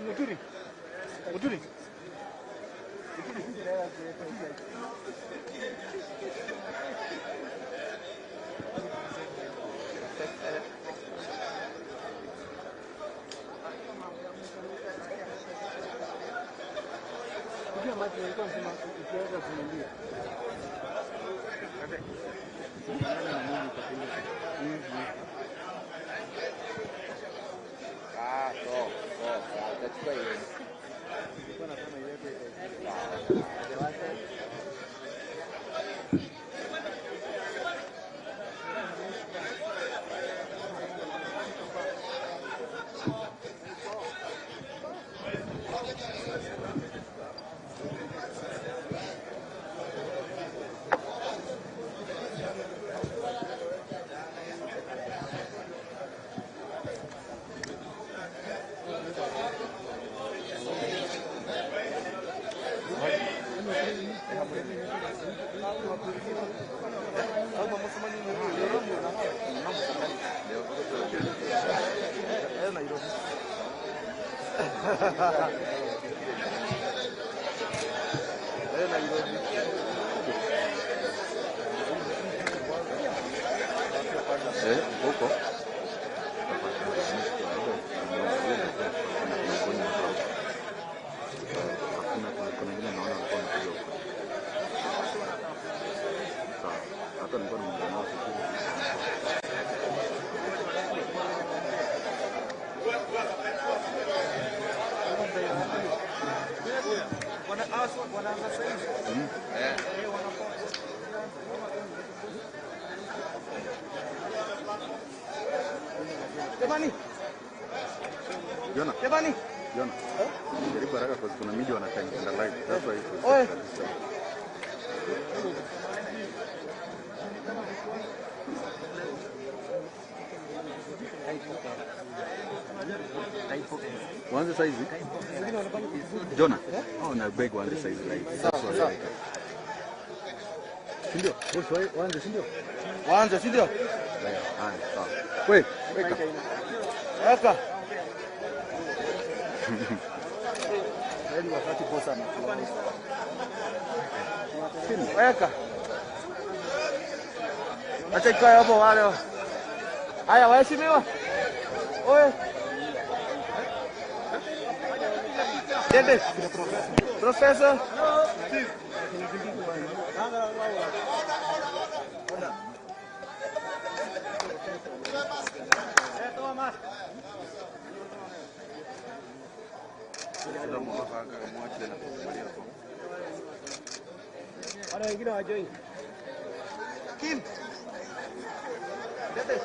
Muturi. Muturi. Huko Jamani. Jona. Jaribu haraka kwa kuna media wanatangaza live. That's why. Oe. One size. Jona. Oh, na big one size live. That's why. Sindio? One sindio? One sindio? Ah, sawa. Wait, weka. Weka. Weka. Acha ikae hapo wale. Haya waheshimiwa. Oye. Dede. Professor. Ada wengine wajoi. Kim. Dede.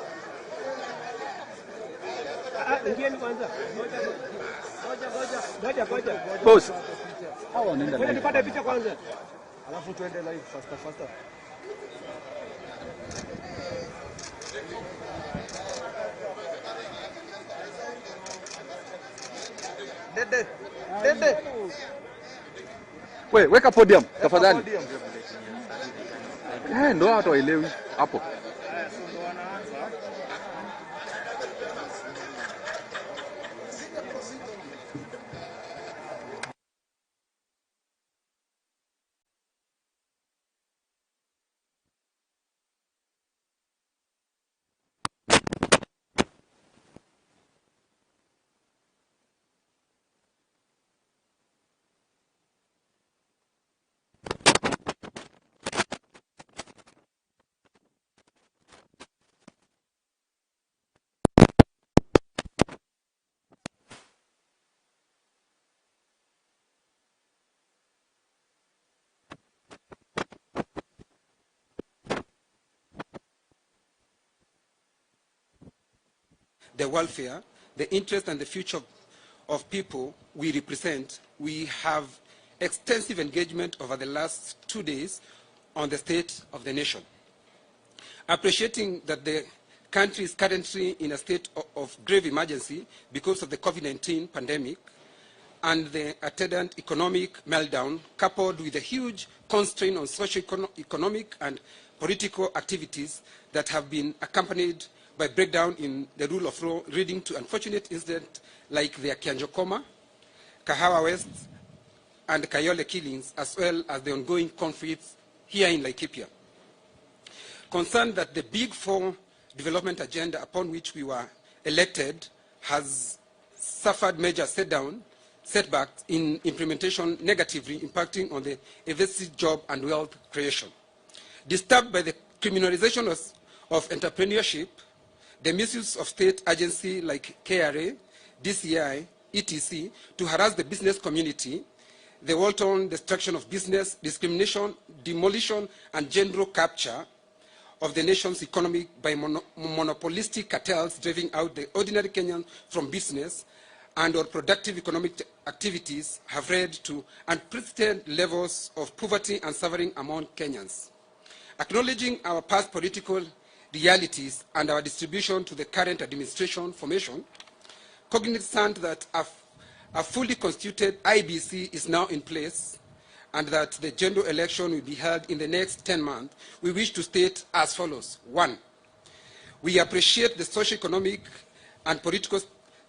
Ingieni kwanza. Ngoja. Boss. Hao wanaenda live. Tupate picha kwanza. Alafu tuende live faster. Dede. Wewe weka podium tafadhali. Ndio watu waelewi hapo. The welfare, the interest and the future of people we represent, we have extensive engagement over the last 2 days on the state of the nation. Appreciating that the country is currently in a state of grave emergency because of the COVID-19 pandemic and the attendant economic meltdown, coupled with a huge constraint on socio-economic and political activities that have been accompanied by breakdown in the rule of law, leading to unfortunate incidents like the Kenyatta'S Kahawa West, and Kayole killings, as well as the ongoing conflicts here in Laikipia. Concerned that the Big Four development agenda upon which we were elected has suffered major setbacks in implementation, negatively impacting on the evasive job and wealth creation. Disturbed by the criminalization of entrepreneurship, the misuse of state agencies like KRA, DCI, etc., to harass the business community, the wanton destruction of business, discrimination, demolition, and general capture of the nation's economy by monopolistic cartels driving out the ordinary Kenyans from business and or productive economic activities have led to unprecedented levels of poverty and suffering among Kenyans. Acknowledging our past political realities and our distribution to the current administration formation, cognizant that a fully constituted IBC is now in place and that the general election will be held in the next 10 months, we wish to state as follows. 1, we appreciate the socio-economic and political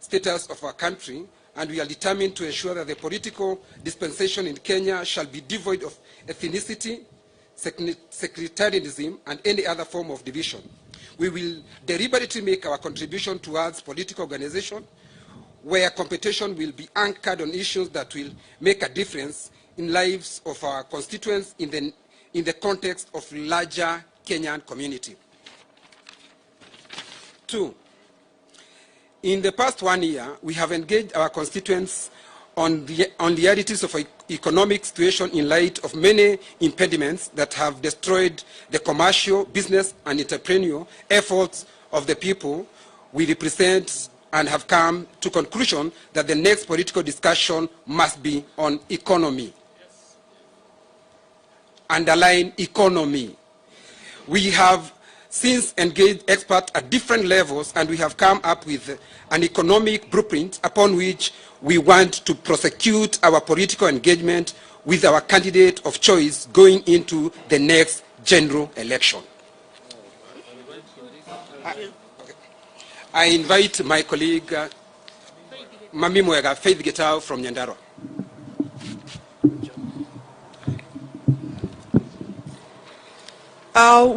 status of our country, and we are determined to ensure that the political dispensation in Kenya shall be devoid of ethnicity, sectarianism, and any other form of division. We will deliberately make our contribution towards political organization where competition will be anchored on issues that will make a difference in lives of our constituents in the context of larger Kenyan community. 2, in the past 1 year, we have engaged our constituents on the realities of economic situation in light of many impediments that have destroyed the commercial, business, and entrepreneurial efforts of the people we represent, and have come to conclusion that the next political discussion must be on economy. Yes. Underline economy. We have since engaged experts at different levels, and we have come up with an economic blueprint upon which we want to prosecute our political engagement with our candidate of choice going into the next general election. I invite my colleague, Mami Mwega, Faith Getao from Nyandarua.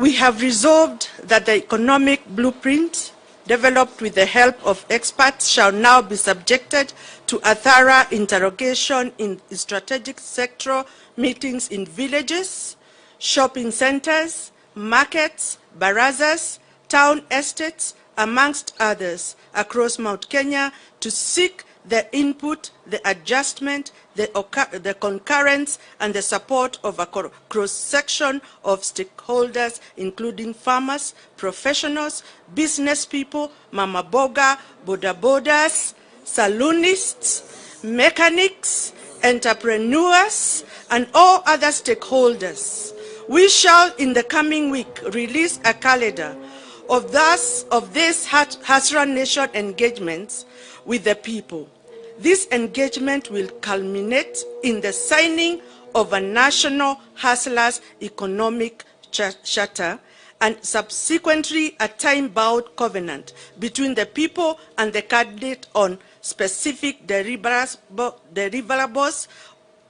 We have resolved that the economic blueprint developed with the help of experts shall now be subjected to a thorough interrogation in strategic sectoral meetings in villages, shopping centers, markets, barazas, town estates, amongst others, across Mount Kenya to seek the input, the adjustment, the concurrence, and the support of a cross-section of stakeholders, including farmers, professionals, business people, mama boga, boda bodas, saloonists, mechanics, entrepreneurs, and all other stakeholders. We shall, in the coming week, release a calendar of these Hasra Nation engagements with the people. This engagement will culminate in the signing of a national hustlers economic charter and subsequently a time-bound covenant between the people and the candidate on specific deliverables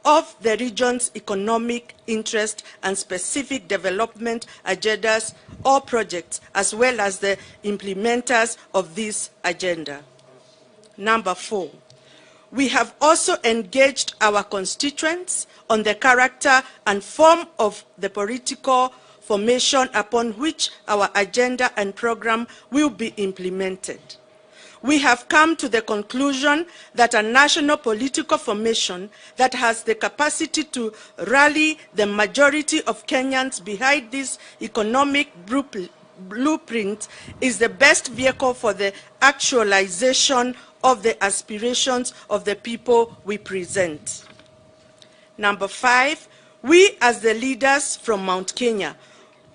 of the region's economic interest and specific development agendas or projects, as well as the implementers of this agenda. Number 4, we have also engaged our constituents on the character and form of the political formation upon which our agenda and program will be implemented. We have come to the conclusion that a national political formation that has the capacity to rally the majority of Kenyans behind this economic blueprint is the best vehicle for the actualization of the aspirations of the people we present. Number 5, we as the leaders from Mount Kenya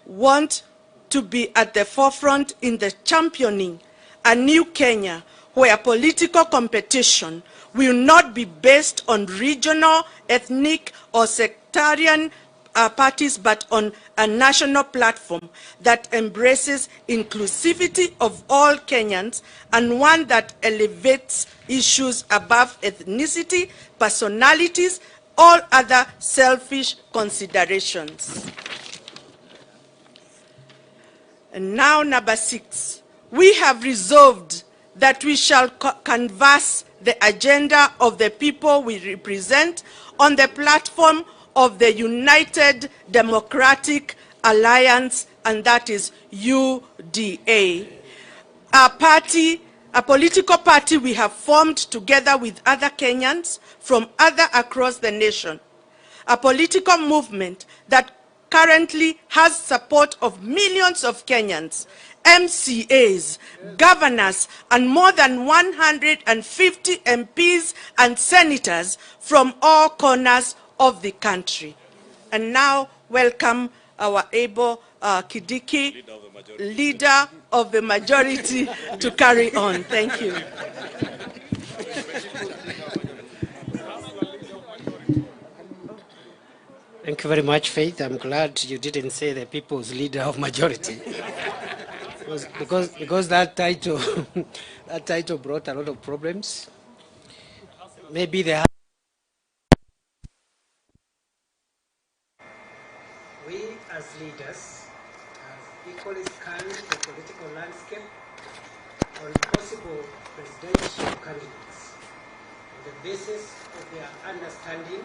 want to be at the forefront in the championing a new Kenya where political competition will not be based on regional, ethnic, or sectarian parties, but on a national platform that embraces inclusivity of all Kenyans and one that elevates issues above ethnicity, personalities, all other selfish considerations. And now, number 6, we have resolved that we shall canvass the agenda of the people we represent on the platform of the United Democratic Alliance, and that is UDA. A political party we have formed together with other Kenyans from across the nation. A political movement that currently has support of millions of Kenyans, MCAs, governors, and more than 150 MPs and senators from all corners of the country. And now, welcome our able Kidiki, leader of the majority, to carry on. Thank you. Thank you very much, Faith. I'm glad you didn't say the people's leader of majority. because that title that title brought a lot of problems. Maybe they have. We as leaders have equally scanned the political landscape on possible presidential candidates on the basis of their understanding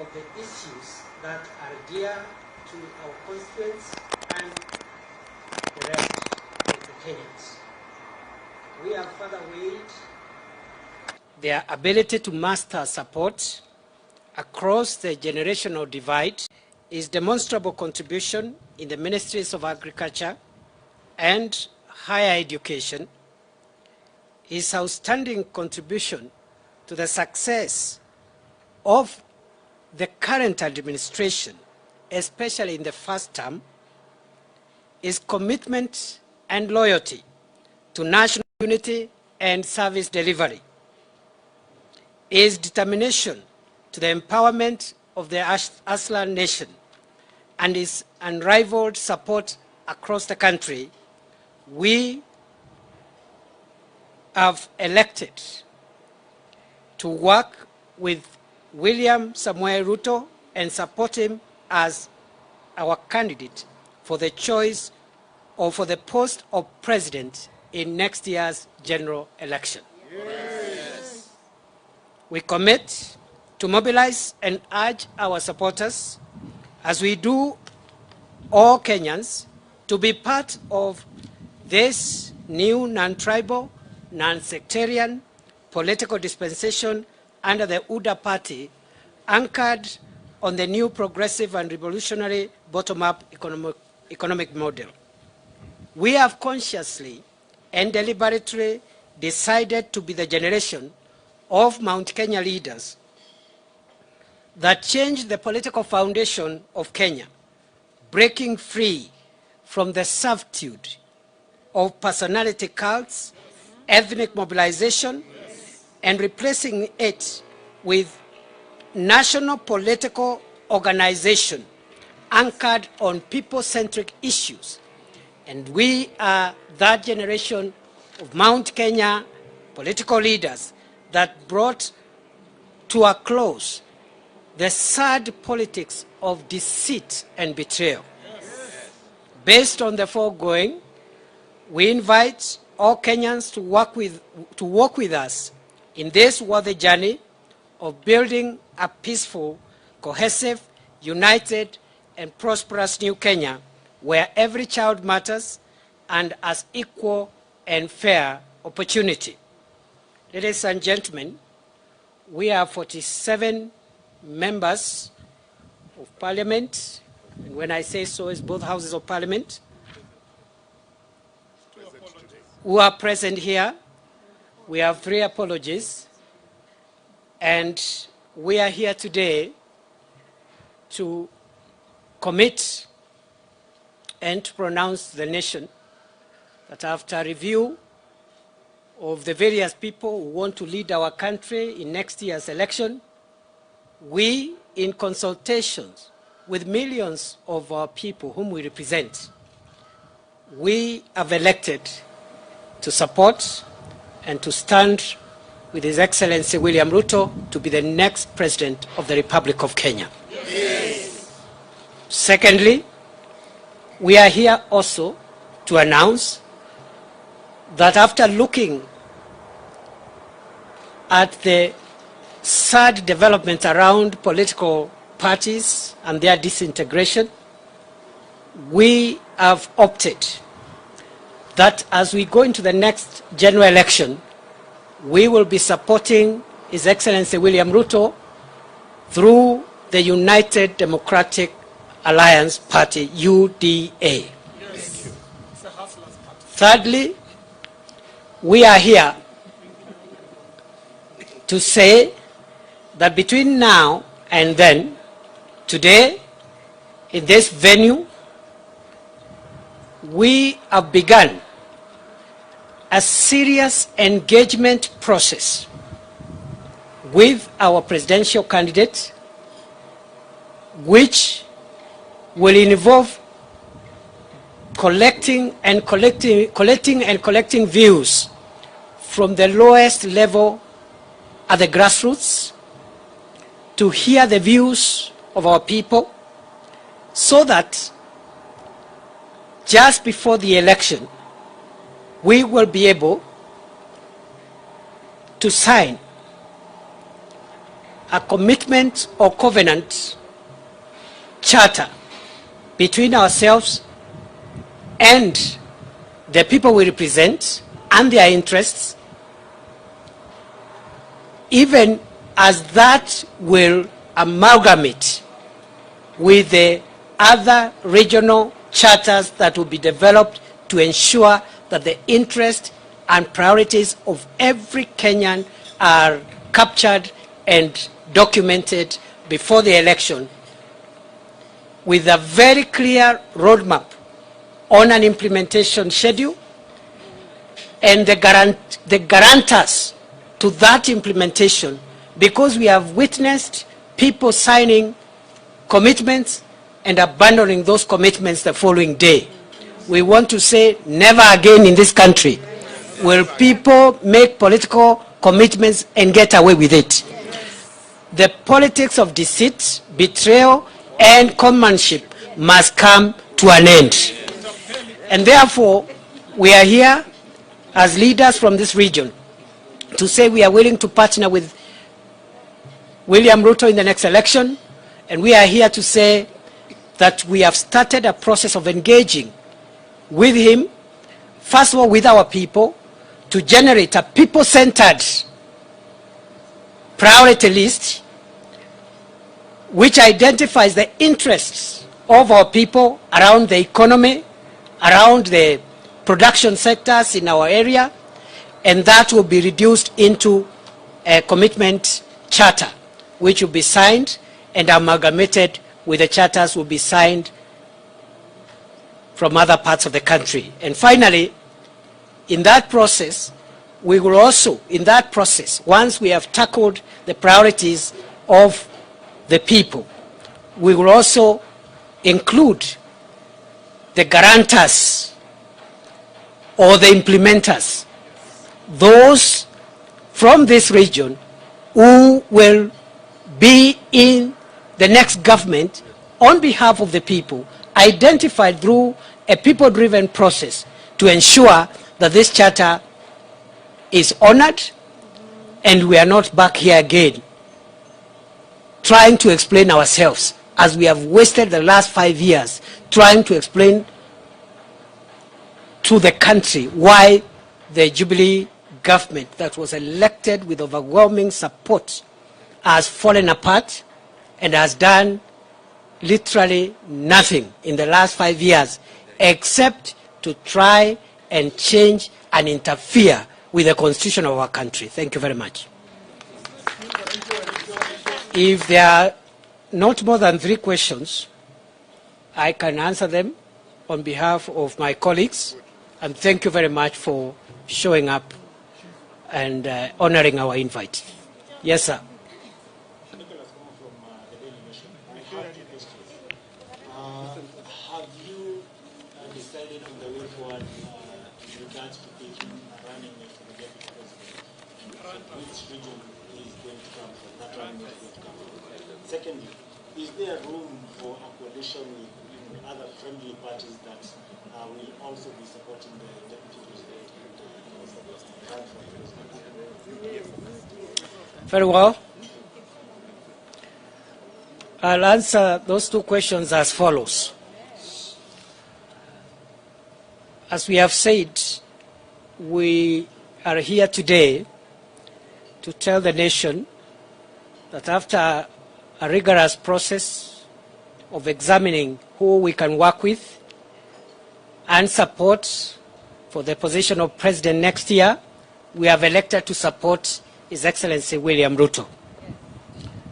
of the issues that are dear to our constituents and the rest of the Kenyans. We have further weighed their ability to muster support across the generational divide, is demonstrable contribution in the ministries of agriculture and higher education, his outstanding contribution to the success of the current administration, especially in the first term, is commitment and loyalty to national unity and service delivery, is determination to the empowerment of the Aslan nation, and his unrivaled support across the country. We have elected to work with William Samuel Ruto and support him as our candidate for the choice or for the post of president in next year's general election. Yes. We commit to mobilize and urge our supporters, as we do all Kenyans, to be part of this new non-tribal, non-sectarian political dispensation under the UDA party, anchored on the new progressive and revolutionary bottom-up economic model. We have consciously and deliberately decided to be the generation of Mount Kenya leaders that changed the political foundation of Kenya, breaking free from the servitude of personality cults, ethnic mobilization, and replacing it with national political organization anchored on people-centric issues. And we are that generation of Mount Kenya political leaders that brought to a close the sad politics of deceit and betrayal. Yes. Based on the foregoing, we invite all Kenyans to walk with us in this worthy journey of building a peaceful, cohesive, united, and prosperous new Kenya, where every child matters and has equal and fair opportunity. Ladies and gentlemen, we have 47 members of Parliament, and when I say so, it's both houses of Parliament, who are present here. We have 3 apologies, and we are here today to commit and to pronounce the nation that after review of the various people who want to lead our country in next year's election, we, in consultations with millions of our people whom we represent, we have elected to support and to stand with His Excellency William Ruto to be the next President of the Republic of Kenya. Yes. Secondly, we are here also to announce that after looking at the sad developments around political parties and their disintegration, we have opted that as we go into the next general election, we will be supporting His Excellency William Ruto through the United Democratic Alliance Party, UDA. Yes. Thirdly, we are here to say that between now and then, today, in this venue, we have begun a serious engagement process with our presidential candidate, which will involve collecting views from the lowest level at the grassroots, to hear the views of our people, so that just before the election, we will be able to sign a commitment or covenant charter between ourselves and the people we represent and their interests, even as that will amalgamate with the other regional charters that will be developed to ensure that the interests and priorities of every Kenyan are captured and documented before the election, with a very clear roadmap on an implementation schedule and the guarantors to that implementation, because we have witnessed people signing commitments and abandoning those commitments the following day. We want to say never again in this country will people make political commitments and get away with it. The politics of deceit, betrayal, and conmanship must come to an end. And therefore, we are here as leaders from this region to say we are willing to partner with William Ruto in the next election, and we are here to say that we have started a process of engaging with him, first of all with our people, to generate a people-centered priority list which identifies the interests of our people around the economy, around the production sectors in our area, and that will be reduced into a commitment charter which will be signed and amalgamated with the charters will be signed from other parts of the country. And finally, in that process, we will also, once we have tackled the priorities of the people, we will also include the guarantors or the implementers, those from this region who will be in the next government on behalf of the people, identified through a people-driven process to ensure that this charter is honored and we are not back here again trying to explain ourselves, as we have wasted the last 5 years trying to explain to the country why the Jubilee government that was elected with overwhelming support has fallen apart and has done literally nothing in the last 5 years except to try and change and interfere with the constitution of our country. Thank you very much. If there are not more than 3 questions, I can answer them on behalf of my colleagues, and thank you very much for showing up and honoring our invite. Yes, sir. which region is going to come from, that running mate is going to come from. Secondly, is there room for a coalition with other friendly parties that will also be supporting the deputy president and run for president? Very well. I'll answer those two questions as follows. As we have said, we are here today to tell the nation that after a rigorous process of examining who we can work with and support for the position of president next year, we have elected to support His Excellency William Ruto.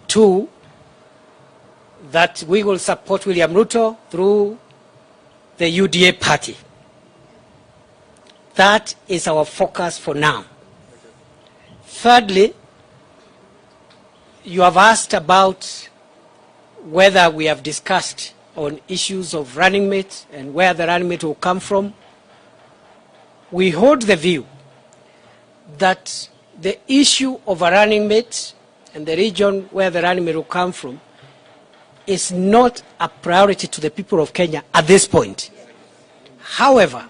Two, that we will support William Ruto through the UDA party. That is our focus for now. Thirdly, you have asked about whether we have discussed on issues of running mate and where the running mate will come from. We hold the view that the issue of a running mate and the region where the running mate will come from is not a priority to the people of Kenya at this point. However,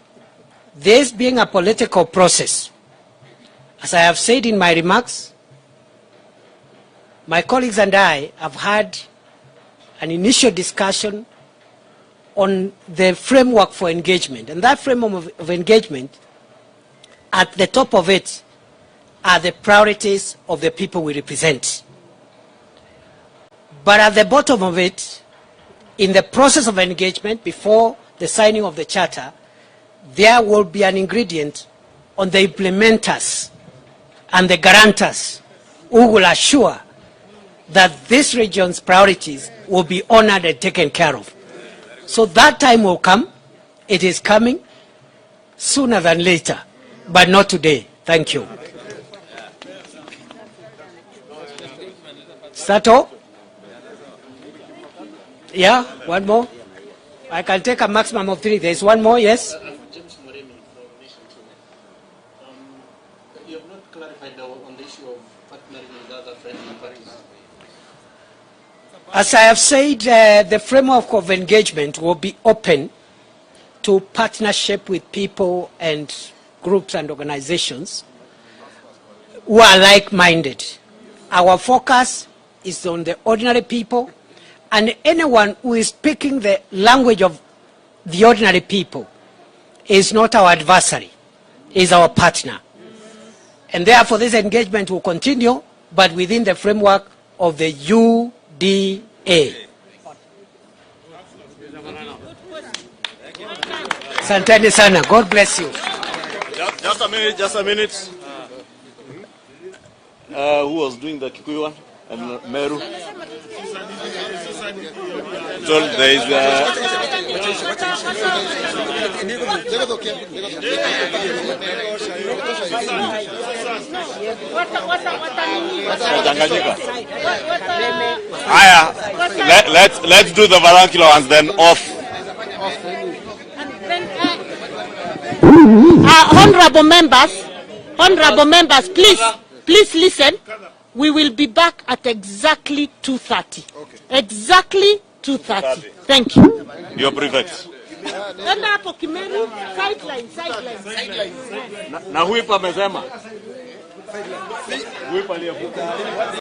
this being a political process, as I have said in my remarks, my colleagues and I have had an initial discussion on the framework for engagement. And that framework of engagement, at the top of it, are the priorities of the people we represent. But at the bottom of it, in the process of engagement, before the signing of the charter, there will be an ingredient on the implementers and the guarantors who will assure that this region's priorities will be honored and taken care of. So that time will come. It is coming sooner than later, but not today. Thank you. Sato? Yeah, one more. I can take a maximum of 3. There's one more, yes? You have not clarified on the issue of partnering with other friendly parties. As I have said, the framework of engagement will be open to partnership with people and groups and organizations who are like-minded. Our focus is on the ordinary people, and anyone who is speaking the language of the ordinary people is not our adversary, is our partner. And therefore this engagement will continue, but within the framework of the UDA. Santeni sana. God bless you. Just a minute. Who was doing the Kikuyu one? And Meru. So there is let's do the vernacular ones then off. Honorable members, please listen. We will be back at exactly 2:30. Okay. Exactly 2:30. Thank you. Your prefect. Na huipa amesema. Huipa aliyefuka.